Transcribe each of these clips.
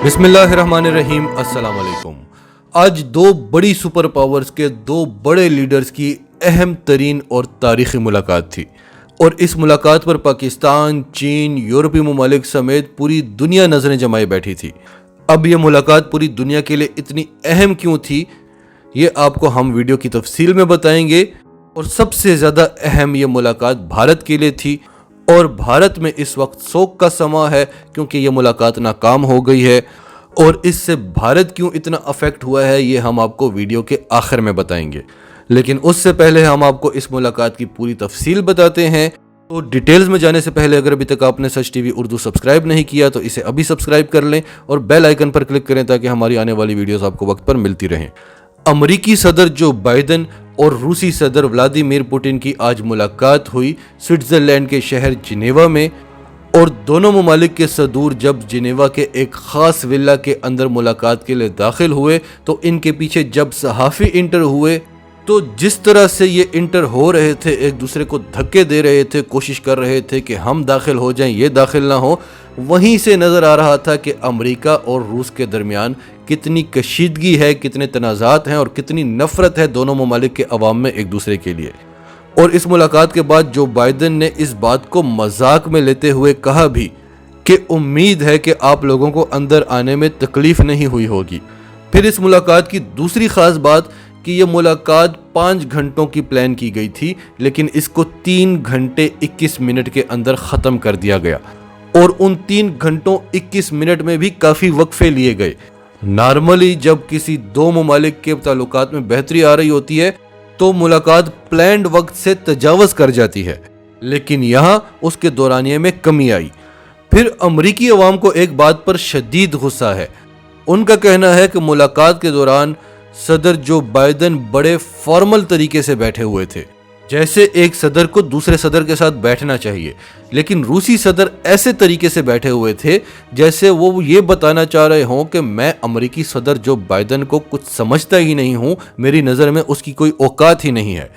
बिस्मिल्लाहिर्रहमानिर्रहीम, अस्सलाम वालेकुम। आज दो बड़ी सुपर पावर्स के दो बड़े लीडर्स की अहम तरीन और तारीख़ी मुलाकात थी और इस मुलाकात पर पाकिस्तान, चीन, यूरोपीय ममालिक समेत पूरी दुनिया नज़रें जमाए बैठी थी। अब ये मुलाकात पूरी दुनिया के लिए इतनी अहम क्यों थी, ये आपको हम वीडियो की तफसील में बताएंगे। और सबसे ज़्यादा अहम ये मुलाकात भारत के लिए थी और भारत में इस वक्त शोक का समा है क्योंकि ये मुलाकात नाकाम हो गई है। और इससे भारत क्यों इतना अफेक्ट हुआ है ये हम आपको वीडियो के आखिर में बताएंगे, लेकिन उससे पहले हम आपको इस मुलाकात की पूरी तफसील बताते हैं। तो डिटेल्स में जाने से पहले अगर अभी तक आपने सच टीवी उर्दू सब्सक्राइब नहीं किया तो इसे अभी सब्सक्राइब कर लें और बेल आइकन पर क्लिक करें ताकि हमारी आने वाली वीडियोस आपको वक्त पर मिलती रहें। अमरीकी सदर जो बाइडन और रूसी सदर व्लादिमीर पुतिन की आज मुलाकात हुई स्विट्ज़रलैंड के शहर जिनेवा में। और दोनों ममालिक के सदूर जब जिनेवा के एक ख़ास विला के अंदर मुलाकात के लिए दाखिल हुए तो इनके पीछे जब सहाफ़ी इंटर हुए तो जिस तरह से ये इंटर हो रहे थे, एक दूसरे को धक्के दे रहे थे, कोशिश कर रहे थे कि हम दाखिल हो जाएं, ये दाखिल ना हो, वहीं से नज़र आ रहा था कि अमेरिका और रूस के दरमियान कितनी कशीदगी है, कितने तनाज़ात हैं और कितनी नफ़रत है दोनों ममालिक के अवाम में एक दूसरे के लिए। और इस मुलाकात के बाद जो बाइडन ने इस बात को मजाक में लेते हुए कहा भी कि उम्मीद है कि आप लोगों को अंदर आने में तकलीफ़ नहीं हुई होगी। फिर इस मुलाकात की दूसरी ख़ास बात कि यह मुलाकात 5 घंटों की प्लान की गई थी, लेकिन इसको 3 घंटे 21 मिनट के अंदर ख़त्म कर दिया गया। और उन 3 घंटों 21 मिनट में भी काफ़ी वक्फे लिए गए। नॉर्मली जब किसी दो ममालिक के ताल्लुकात में बेहतरी आ रही होती है तो मुलाकात प्लान्ड वक्त से तजावज़ कर जाती है, लेकिन यहाँ उसके दौरानिए में कमी आई। फिर अमरीकी अवाम को एक बात पर शदीद गुस्सा है। उनका कहना है कि मुलाकात के दौरान सदर जो बाइडन बड़े फॉर्मल तरीके से बैठे हुए थे, जैसे एक सदर को दूसरे सदर के साथ बैठना चाहिए, लेकिन रूसी सदर ऐसे तरीके से बैठे हुए थे जैसे वो ये बताना चाह रहे हों कि मैं अमेरिकी सदर जो बाइडन को कुछ समझता ही नहीं हूँ, मेरी नज़र में उसकी कोई औकात ही नहीं है।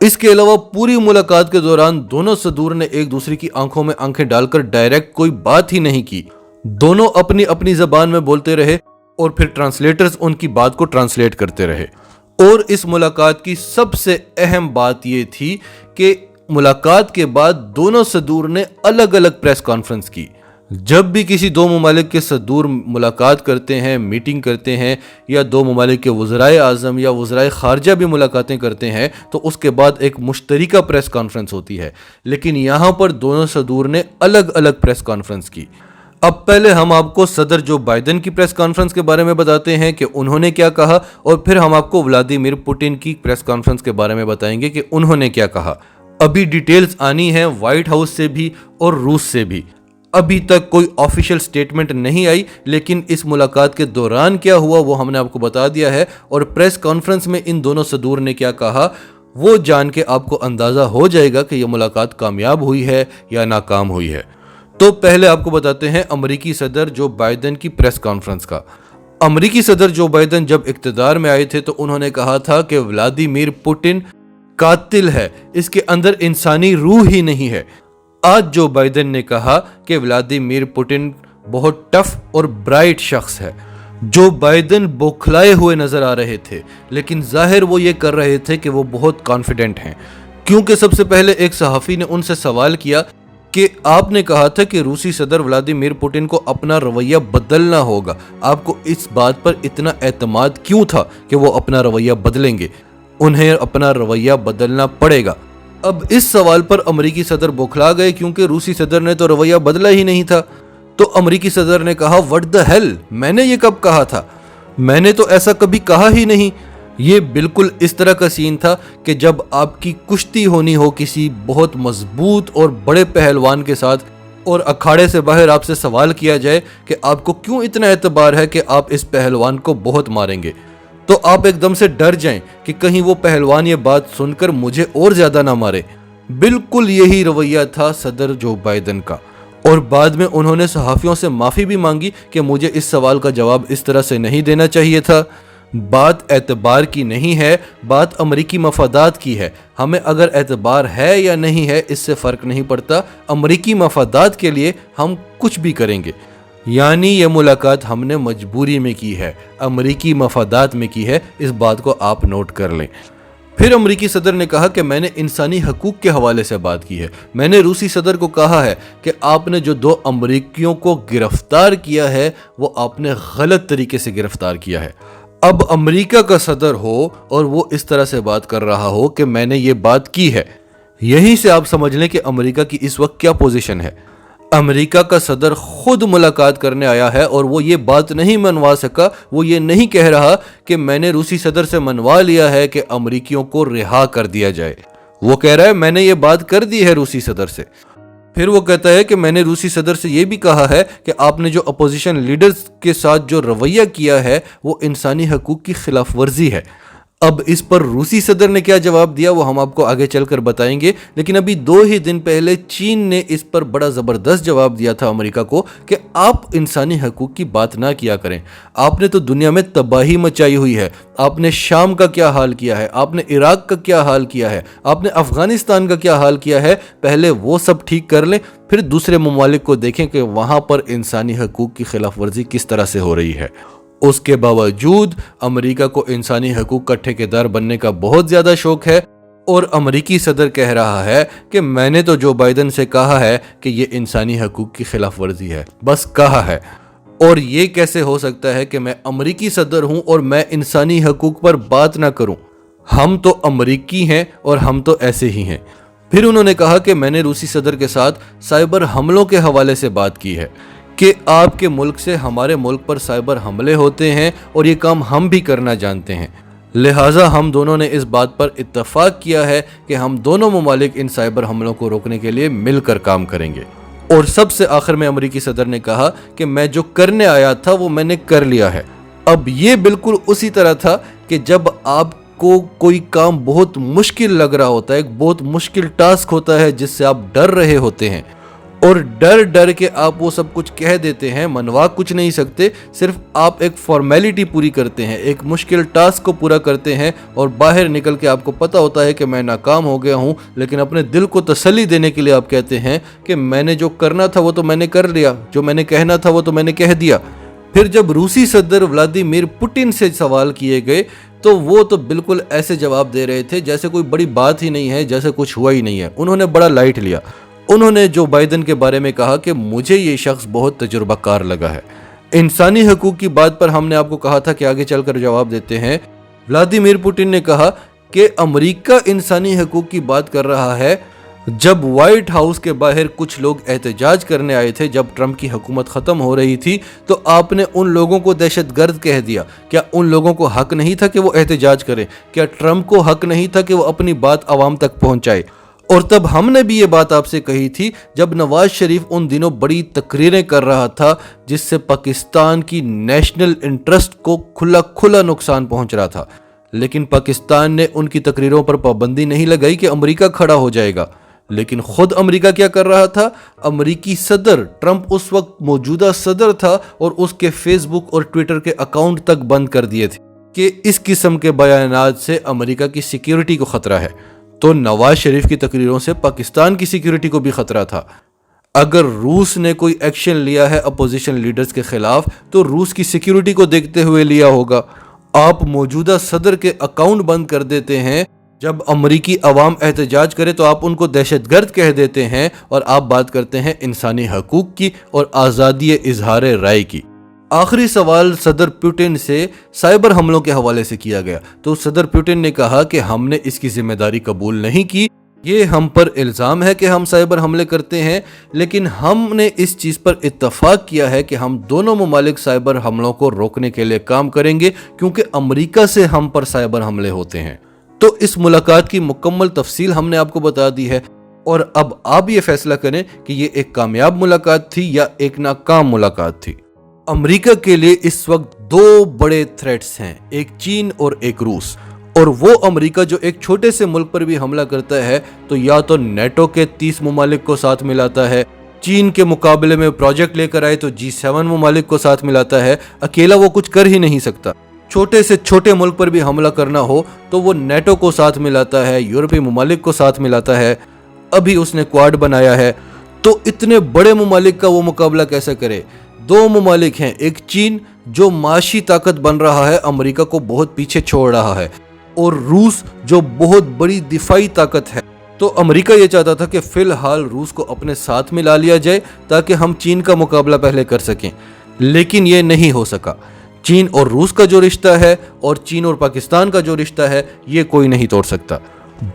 इसके अलावा पूरी मुलाकात के दौरान दोनों सदूर ने एक दूसरे की आंखों में आंखें डालकर डायरेक्ट कोई बात ही नहीं की। दोनों अपनी अपनी ज़बान में बोलते रहे और फिर ट्रांसलेटर्स उनकी बात को ट्रांसलेट करते रहे। और इस मुलाकात की सबसे अहम बात यह थी कि मुलाकात के बाद दोनों सदूर ने अलग अलग प्रेस कॉन्फ्रेंस की। जब भी किसी दो ममालिक के सदूर मुलाकात करते हैं, मीटिंग करते हैं, या दो ममालिक के वज़राए आज़म या वज़राए ख़ारजा भी मुलाकातें करते हैं तो उसके बाद एक मुश्तरिका प्रेस कॉन्फ्रेंस होती है, लेकिन यहाँ पर दोनों सदूर ने अलग अलग प्रेस कॉन्फ्रेंस की। अब पहले हम आपको सदर जो बाइडन की प्रेस कॉन्फ्रेंस के बारे में बताते हैं कि उन्होंने क्या कहा, और फिर हम आपको व्लादिमीर पुतिन की प्रेस कॉन्फ्रेंस के बारे में बताएंगे कि उन्होंने क्या कहा। अभी डिटेल्स आनी है व्हाइट हाउस से भी और रूस से भी। अभी तक कोई ऑफिशियल स्टेटमेंट नहीं आई, लेकिन इस मुलाकात के दौरान क्या हुआ वो हमने आपको बता दिया है। और प्रेस कॉन्फ्रेंस में इन दोनों सदूर ने क्या कहा वो जान के आपको अंदाज़ा हो जाएगा कि यह मुलाकात कामयाब हुई है या नाकाम हुई है। तो पहले आपको बताते हैं अमरीकी सदर जो बाइडन की प्रेस कॉन्फ्रेंस का। अमरीकी सदर जो बाइडन जब इक़्तिदार में आए थे तो उन्होंने कहा था कि व्लादिमीर पुतिन कातिल है, इसके अंदर इंसानी रूह ही नहीं है। आज जो बाइडन ने कहा कि व्लादिमीर पुतिन बहुत टफ और ब्राइट शख्स है। जो बाइडन बौखलाए हुए नजर आ रहे थे, लेकिन जाहिर वो ये कर रहे थे कि वो बहुत कॉन्फिडेंट हैं, क्योंकि सबसे पहले एक सहाफ़ी ने उनसे सवाल किया कि आपने कहा था कि रूसी सदर व्लादिमीर पुतिन को अपना रवैया बदलना होगा, आपको इस बात पर इतना एतमाद क्यों था कि वो अपना रवैया बदलेंगे? उन्हें अपना रवैया बदलना पड़ेगा। अब इस सवाल पर अमरीकी सदर बौखला गए क्योंकि रूसी सदर ने तो रवैया बदला ही नहीं था। तो अमरीकी सदर ने कहा व्हाट द हेल, मैंने ये कब कहा था? मैंने तो ऐसा कभी कहा ही नहीं। ये बिल्कुल इस तरह का सीन था कि जब आपकी कुश्ती होनी हो किसी बहुत मजबूत और बड़े पहलवान के साथ और अखाड़े से बाहर आपसे सवाल किया जाए कि आपको क्यों इतना एतबार है कि आप इस पहलवान को बहुत मारेंगे, तो आप एकदम से डर जाएं कि कहीं वो पहलवान ये बात सुनकर मुझे और ज़्यादा ना मारे। बिल्कुल यही रवैया था सदर जो बाइडन का। और बाद में उन्होंने सहाफ़ियों से माफ़ी भी मांगी कि मुझे इस सवाल का जवाब इस तरह से नहीं देना चाहिए था। बात एतबार की नहीं है, बात अमरीकी मफादात की है। हमें अगर एतबार है या नहीं है इससे फ़र्क नहीं पड़ता, अमरीकी मफादात के लिए हम कुछ भी करेंगे। یعنی یہ ملاقات ہم نے مجبوری میں کی ہے، امریکی مفادات میں کی ہے، اس بات کو آپ نوٹ کر لیں۔ پھر امریکی صدر نے کہا کہ میں نے انسانی حقوق کے حوالے سے بات کی ہے۔ میں نے روسی صدر کو کہا ہے کہ آپ نے جو 2 امریکیوں کو گرفتار کیا ہے وہ آپ نے غلط طریقے سے گرفتار کیا ہے۔ اب امریکہ کا صدر ہو اور وہ اس طرح سے بات کر رہا ہو کہ میں نے یہ بات کی ہے، یہیں سے آپ سمجھ لیں کہ امریکہ کی اس وقت کیا پوزیشن ہے۔ امریکہ کا صدر خود ملاقات کرنے آیا ہے اور وہ یہ بات نہیں منوا سکا، وہ یہ نہیں کہہ رہا کہ میں نے روسی صدر سے منوا لیا ہے کہ امریکیوں کو رہا کر دیا جائے، وہ کہہ رہا ہے میں نے یہ بات کر دی ہے روسی صدر سے۔ پھر وہ کہتا ہے کہ میں نے روسی صدر سے یہ بھی کہا ہے کہ آپ نے جو اپوزیشن لیڈرز کے ساتھ جو رویہ کیا ہے وہ انسانی حقوق کی خلاف ورزی ہے۔ اب اس پر روسی صدر نے کیا جواب دیا وہ ہم آپ کو آگے چل کر بتائیں گے، لیکن ابھی 2 ہی دن پہلے چین نے اس پر بڑا زبردست جواب دیا تھا امریکہ کو کہ آپ انسانی حقوق کی بات نہ کیا کریں، آپ نے تو دنیا میں تباہی مچائی ہوئی ہے، آپ نے شام کا کیا حال کیا ہے، آپ نے عراق کا کیا حال کیا ہے، آپ نے افغانستان کا کیا حال کیا ہے، پہلے وہ سب ٹھیک کر لیں، پھر دوسرے ممالک کو دیکھیں کہ وہاں پر انسانی حقوق کی خلاف ورزی کس طرح سے ہو رہی ہے۔ اس کے باوجود امریکہ کو انسانی حقوق کا ٹھیکیدار بننے کا بہت زیادہ شوق ہے، اور امریکی صدر کہہ رہا ہے کہ میں نے تو جو بائیڈن سے کہا ہے کہ یہ انسانی حقوق کی خلاف ورزی ہے، بس کہا ہے، اور یہ کیسے ہو سکتا ہے کہ میں امریکی صدر ہوں اور میں انسانی حقوق پر بات نہ کروں، ہم تو امریکی ہیں اور ہم تو ایسے ہی ہیں۔ پھر انہوں نے کہا کہ میں نے روسی صدر کے ساتھ سائبر حملوں کے حوالے سے بات کی ہے کہ آپ کے ملک سے ہمارے ملک پر سائبر حملے ہوتے ہیں اور یہ کام ہم بھی کرنا جانتے ہیں، لہٰذا ہم دونوں نے اس بات پر اتفاق کیا ہے کہ ہم دونوں ممالک ان سائبر حملوں کو روکنے کے لیے مل کر کام کریں گے۔ اور سب سے آخر میں امریکی صدر نے کہا کہ میں جو کرنے آیا تھا وہ میں نے کر لیا ہے۔ اب یہ بالکل اسی طرح تھا کہ جب آپ کو کوئی کام بہت مشکل لگ رہا ہوتا ہے، ایک بہت مشکل ٹاسک ہوتا ہے جس سے آپ ڈر رہے ہوتے ہیں، اور ڈر کے آپ وہ سب کچھ کہہ دیتے ہیں، منوا کچھ نہیں سکتے، صرف آپ ایک فارمیلٹی پوری کرتے ہیں، ایک مشکل ٹاسک کو پورا کرتے ہیں، اور باہر نکل کے آپ کو پتا ہوتا ہے کہ میں ناکام ہو گیا ہوں، لیکن اپنے دل کو تسلی دینے کے لیے آپ کہتے ہیں کہ میں نے جو کرنا تھا وہ تو میں نے کر لیا، جو میں نے کہنا تھا وہ تو میں نے کہہ دیا۔ پھر جب روسی صدر ولادیمیر پوٹن سے سوال کیے گئے تو وہ تو بالکل ایسے جواب دے رہے تھے جیسے کوئی بڑی بات ہی نہیں ہے، جیسے کچھ ہوا ہی نہیں ہے۔ انہوں نے بڑا لائٹ لیا۔ انہوں نے جو بائیڈن کے بارے میں کہا کہ مجھے یہ شخص بہت تجربہ کار لگا ہے۔ انسانی حقوق کی بات پر ہم نے آپ کو کہا تھا کہ آگے چل کر جواب دیتے ہیں۔ ولادیمیر پوٹن نے کہا کہ امریکہ انسانی حقوق کی بات کر رہا ہے۔ جب وائٹ ہاؤس کے باہر کچھ لوگ احتجاج کرنے آئے تھے، جب ٹرمپ کی حکومت ختم ہو رہی تھی، تو آپ نے ان لوگوں کو دہشت گرد کہہ دیا۔ کیا ان لوگوں کو حق نہیں تھا کہ وہ احتجاج کریں؟ کیا ٹرمپ کو حق نہیں تھا کہ وہ اپنی بات عوام تک پہنچائے؟ اور تب ہم نے بھی یہ بات آپ سے کہی تھی جب نواز شریف ان دنوں بڑی تقریریں کر رہا تھا جس سے پاکستان کی نیشنل انٹرسٹ کو کھلا نقصان پہنچ رہا تھا، لیکن پاکستان نے ان کی تقریروں پر پابندی نہیں لگائی کہ امریکہ کھڑا ہو جائے گا۔ لیکن خود امریکہ کیا کر رہا تھا؟ امریکی صدر ٹرمپ اس وقت موجودہ صدر تھا اور اس کے فیس بک اور ٹویٹر کے اکاؤنٹ تک بند کر دیے تھے کہ اس قسم کے بیانات سے امریکہ کی سیکیورٹی کو خطرہ ہے۔ تو نواز شریف کی تقریروں سے پاکستان کی سیکیورٹی کو بھی خطرہ تھا۔ اگر روس نے کوئی ایکشن لیا ہے اپوزیشن لیڈرز کے خلاف تو روس کی سیکیورٹی کو دیکھتے ہوئے لیا ہوگا۔ آپ موجودہ صدر کے اکاؤنٹ بند کر دیتے ہیں، جب امریکی عوام احتجاج کرے تو آپ ان کو دہشت گرد کہہ دیتے ہیں، اور آپ بات کرتے ہیں انسانی حقوق کی اور آزادی اظہار رائے کی۔ آخری سوال صدر پوٹن سے سائبر حملوں کے حوالے سے کیا گیا تو صدر پوٹن نے کہا کہ ہم نے اس کی ذمہ داری قبول نہیں کی، یہ ہم پر الزام ہے کہ ہم سائبر حملے کرتے ہیں، لیکن ہم نے اس چیز پر اتفاق کیا ہے کہ ہم دونوں ممالک سائبر حملوں کو روکنے کے لیے کام کریں گے، کیونکہ امریکہ سے ہم پر سائبر حملے ہوتے ہیں۔ تو اس ملاقات کی مکمل تفصیل ہم نے آپ کو بتا دی ہے، اور اب آپ یہ فیصلہ کریں کہ یہ ایک کامیاب ملاقات تھی یا ایک ناکام ملاقات تھی۔ امریکہ کے لیے اس وقت 2 بڑے تھریٹس ہیں، ایک چین اور ایک روس، اور وہ امریکہ جو ایک چھوٹے سے ملک پر بھی حملہ کرتا ہے تو یا تو نیٹو کے 30 ممالک کو ساتھ ملاتا ہے، چین کے مقابلے میں پروجیکٹ لے کر آئے تو G7 ممالک کو ساتھ ملاتا ہے، اکیلا وہ کچھ کر ہی نہیں سکتا۔ چھوٹے سے چھوٹے ملک پر بھی حملہ کرنا ہو تو وہ نیٹو کو ساتھ ملاتا ہے، یورپی ممالک کو ساتھ ملاتا ہے، ابھی اس نے کواد بنایا ہے۔ تو اتنے بڑے ممالک کا وہ مقابلہ کیسے کرے؟ दो ममालिक हैं, एक चीन जो माशी ताकत बन रहा है, अमेरिका को बहुत पीछे छोड़ रहा है, और रूस जो बहुत बड़ी दिफाई ताकत है। तो अमेरिका ये चाहता था कि फिलहाल रूस को अपने साथ मिला लिया जाए ताकि हम चीन का मुकाबला पहले कर सकें, लेकिन ये नहीं हो सका। चीन और रूस का जो रिश्ता है और चीन और पाकिस्तान का जो रिश्ता है, ये कोई नहीं तोड़ सकता।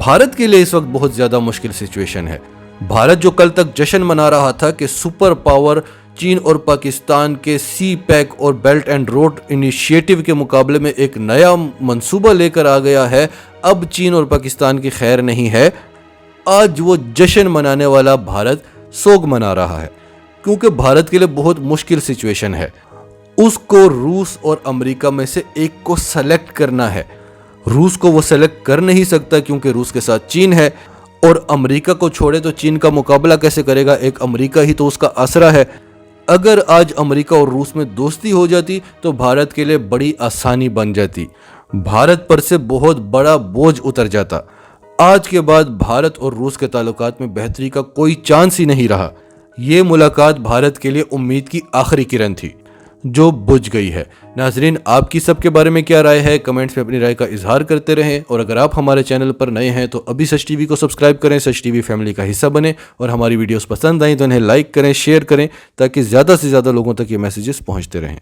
भारत के लिए इस वक्त बहुत ज़्यादा मुश्किल सिचुएशन है। भारत जो कल तक जश्न मना रहा था कि सुपर पावर चीन और पाकिस्तान के सी पैक और बेल्ट एंड रोड इनिशिएटिव के मुकाबले में एक नया मंसूबा लेकर आ गया है, अब चीन और पाकिस्तान की खैर नहीं है। आज वो जश्न मनाने वाला भारत सोग मना रहा है, क्योंकि भारत के लिए बहुत मुश्किल सिचुएशन है। उसको रूस और अमेरिका में से एक को सेलेक्ट करना है। रूस को वो सेलेक्ट कर नहीं सकता क्योंकि रूस के साथ चीन है, और अमेरिका को छोड़े तो चीन का मुकाबला कैसे करेगा, एक अमेरिका ही तो उसका आसरा है। अगर आज अमेरिका और रूस में दोस्ती हो जाती तो भारत के लिए बड़ी आसानी बन जाती, भारत पर से बहुत बड़ा बोझ उतर जाता। आज के बाद भारत और रूस के ताल्लुकात में बेहतरी का कोई चांस ही नहीं रहा। ये मुलाकात भारत के लिए उम्मीद की आखिरी किरण थी जो बुझ गई है। नाजरीन, आपकी सबके बारे में क्या राय है, कमेंट्स में अपनी राय का इजहार करते रहें, और अगर आप हमारे चैनल पर नए हैं तो अभी सच टीवी को सब्सक्राइब करें, सच टीवी फैमिली का हिस्सा बने, और हमारी वीडियोस पसंद आई तो इन्हें लाइक करें, शेयर करें, ताकि ज़्यादा से ज़्यादा लोगों तक ये मैसेजेस पहुंचते रहें।